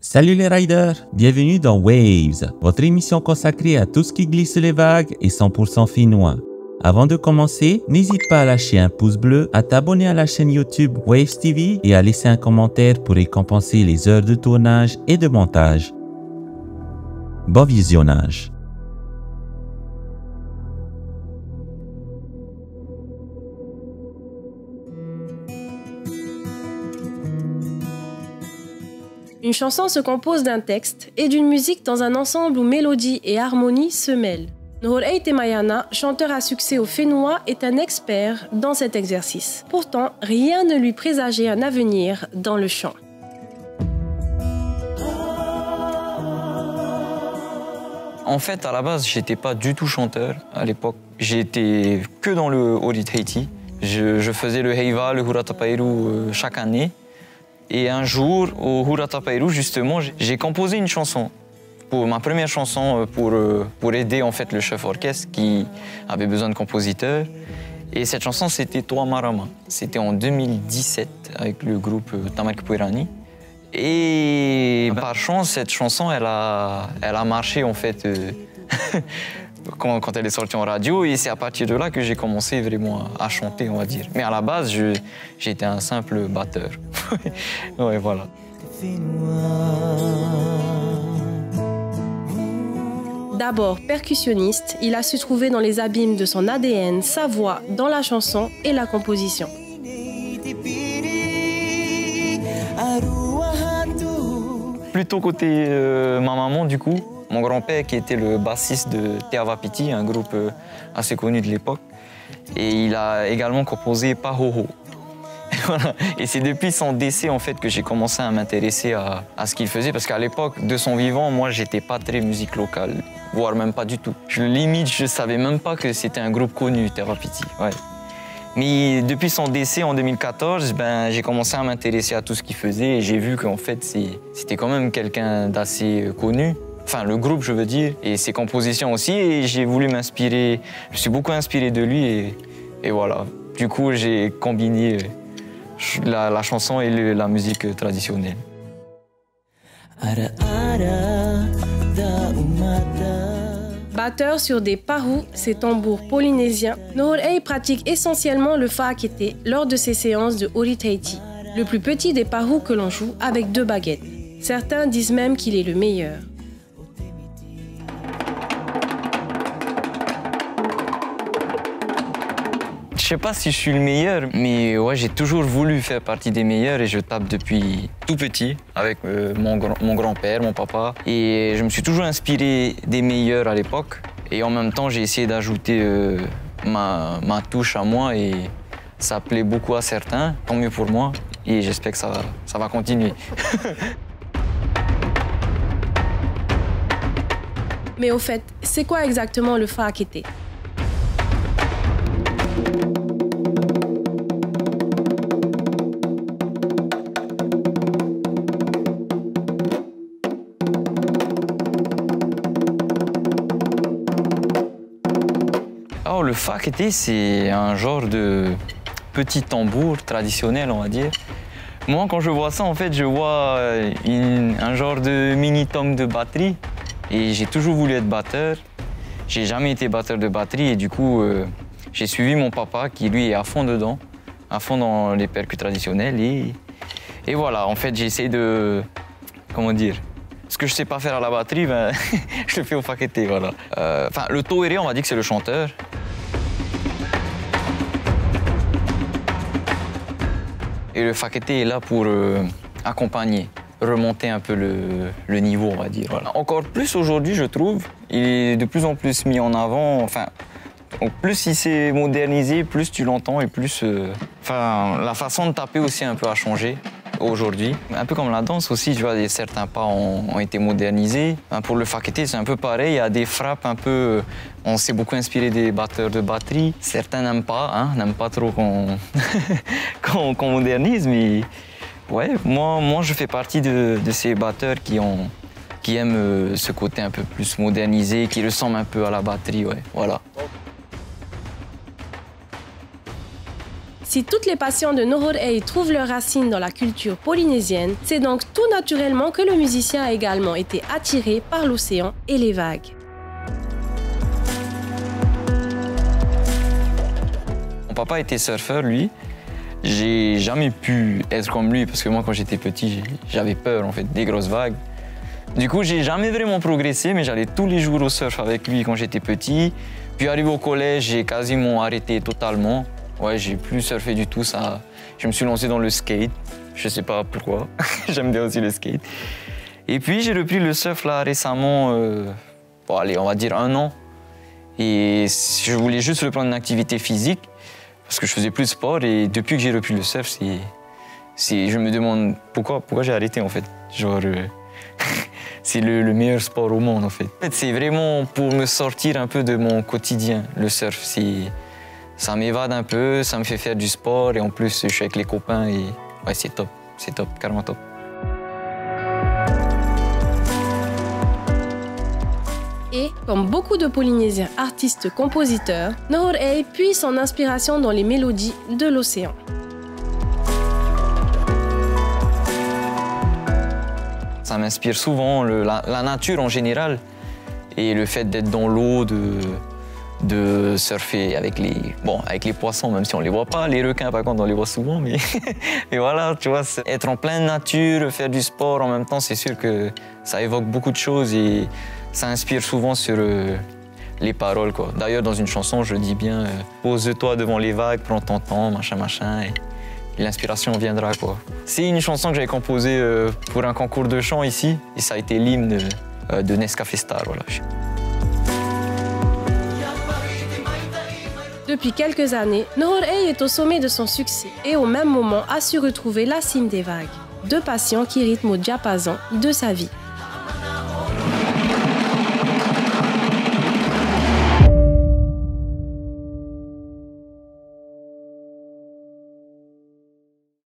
Salut les riders, bienvenue dans Waves, votre émission consacrée à tout ce qui glisse les vagues et 100% finnois. Avant de commencer, n'hésite pas à lâcher un pouce bleu, à t'abonner à la chaîne YouTube Waves TV et à laisser un commentaire pour récompenser les heures de tournage et de montage. Bon visionnage. Une chanson se compose d'un texte et d'une musique dans un ensemble où mélodie et harmonie se mêlent. Nohor Eitemayana, chanteur à succès au Fénois, est un expert dans cet exercice. Pourtant, rien ne lui présageait un avenir dans le chant. En fait, à la base, j'étais pas du tout chanteur à l'époque. J'étais que dans le Orit Haiti. Je faisais le Heiva, le Huratapairu chaque année. Et un jour, au Huratapairu, justement, j'ai composé une chanson. Pour ma première chanson, pour aider en fait le chef orchestre qui avait besoin de compositeurs. Et cette chanson, c'était Toi Marama. C'était en 2017 avec le groupe Tamak Puerani. Et par chance, cette chanson, elle a marché en fait quand elle est sortie en radio. Et c'est à partir de là que j'ai commencé vraiment à chanter, on va dire. Mais à la base, j'étais un simple batteur. Ouais, voilà. D'abord percussionniste, il a su trouver dans les abîmes de son ADN sa voix dans la chanson et la composition. Plutôt côté ma maman, du coup, mon grand-père qui était le bassiste de Teavapiti, un groupe assez connu de l'époque. Et il a également composé Pahoho. Voilà. Et c'est depuis son décès en fait que j'ai commencé à m'intéresser à ce qu'il faisait, parce qu'à l'époque de son vivant, moi j'étais pas très musique locale, voire même pas du tout. Je savais même pas que c'était un groupe connu, Teavapiti. Ouais. Mais depuis son décès en 2014, j'ai commencé à m'intéresser à tout ce qu'il faisait et j'ai vu qu'en fait c'était quand même quelqu'un d'assez connu. Enfin, le groupe, je veux dire, et ses compositions aussi. Et j'ai voulu m'inspirer, je suis beaucoup inspiré de lui et voilà. Du coup, j'ai combiné la chanson et la musique traditionnelle. Batteur sur des pahus, ces tambours polynésiens, Nohor Ei pratique essentiellement le fa'akete lors de ses séances de Orit Haiti, le plus petit des pahus que l'on joue avec 2 baguettes. Certains disent même qu'il est le meilleur. Je sais pas si je suis le meilleur, mais ouais, j'ai toujours voulu faire partie des meilleurs et je tape depuis tout petit avec mon grand-père, mon papa. Et je me suis toujours inspiré des meilleurs à l'époque. Et en même temps, j'ai essayé d'ajouter ma touche à moi et ça plaît beaucoup à certains, tant mieux pour moi. Et j'espère que ça va continuer. Mais au fait, c'est quoi exactement le fa'akete? Alors, le fa'akete, c'est un genre de petit tambour traditionnel, on va dire. Moi, quand je vois ça, en fait, je vois un genre de mini-tom de batterie. Et j'ai toujours voulu être batteur. J'ai jamais été batteur de batterie et du coup, j'ai suivi mon papa qui, lui, est à fond dedans, à fond dans les percus traditionnels. Et voilà, en fait, j'essaie de... Comment dire? Ce que je sais pas faire à la batterie, je le fais au fa'akete, voilà. Enfin, le toere, on va dire que c'est le chanteur. Et le fa'akete est là pour accompagner, remonter un peu le niveau, on va dire. Voilà. Encore plus aujourd'hui, je trouve, il est de plus en plus mis en avant. Enfin, plus il s'est modernisé, plus tu l'entends et plus... Enfin, la façon de taper aussi un peu a changé aujourd'hui. Un peu comme la danse aussi, tu vois, certains pas ont été modernisés. Pour le fa'akete, c'est un peu pareil, il y a des frappes un peu... On s'est beaucoup inspiré des batteurs de batterie. Certains n'aiment pas, n'aiment pas trop qu'on modernise, mais ouais, moi je fais partie de ces batteurs qui aiment ce côté un peu plus modernisé, qui ressemble un peu à la batterie, ouais, voilà. Si toutes les passions de Nohor Ey trouvent leurs racines dans la culture polynésienne, c'est donc tout naturellement que le musicien a également été attiré par l'océan et les vagues. Mon papa était surfeur, lui. J'ai jamais pu être comme lui parce que moi, quand j'étais petit, j'avais peur en fait des grosses vagues. Du coup, j'ai jamais vraiment progressé, mais j'allais tous les jours au surf avec lui quand j'étais petit. Puis arrivé au collège, j'ai quasiment arrêté totalement. Ouais, j'ai plus surfé du tout. Ça, je me suis lancé dans le skate. Je sais pas pourquoi. J'aime bien aussi le skate. Et puis j'ai repris le surf là récemment. Bon, allez, on va dire 1 an. Et je voulais juste reprendre une activité physique. Parce que je faisais plus de sport et depuis que j'ai repris le surf, je me demande pourquoi j'ai arrêté en fait. Genre, c'est le meilleur sport au monde en fait. En fait, c'est vraiment pour me sortir un peu de mon quotidien, le surf. Ça m'évade un peu, ça me fait faire du sport et en plus je suis avec les copains et ouais, c'est top, carrément top. Et, comme beaucoup de Polynésiens artistes-compositeurs, Nohor Ey puise son inspiration dans les mélodies de l'océan. Ça m'inspire souvent, la nature en général, et le fait d'être dans l'eau, de surfer avec les poissons, même si on ne les voit pas. Les requins, par contre, on les voit souvent, mais et voilà, tu vois, être en pleine nature, faire du sport en même temps, c'est sûr que ça évoque beaucoup de choses et ça inspire souvent sur les paroles, quoi. D'ailleurs, dans une chanson, je dis bien pose-toi devant les vagues, prends ton temps, machin, et l'inspiration viendra, quoi. C'est une chanson que j'avais composée pour un concours de chant ici, et ça a été l'hymne de Nescafé Star, voilà. Depuis quelques années, Nohor Ey est au sommet de son succès et au même moment a su retrouver la cime des vagues. 2 passions qui rythment au diapason de sa vie.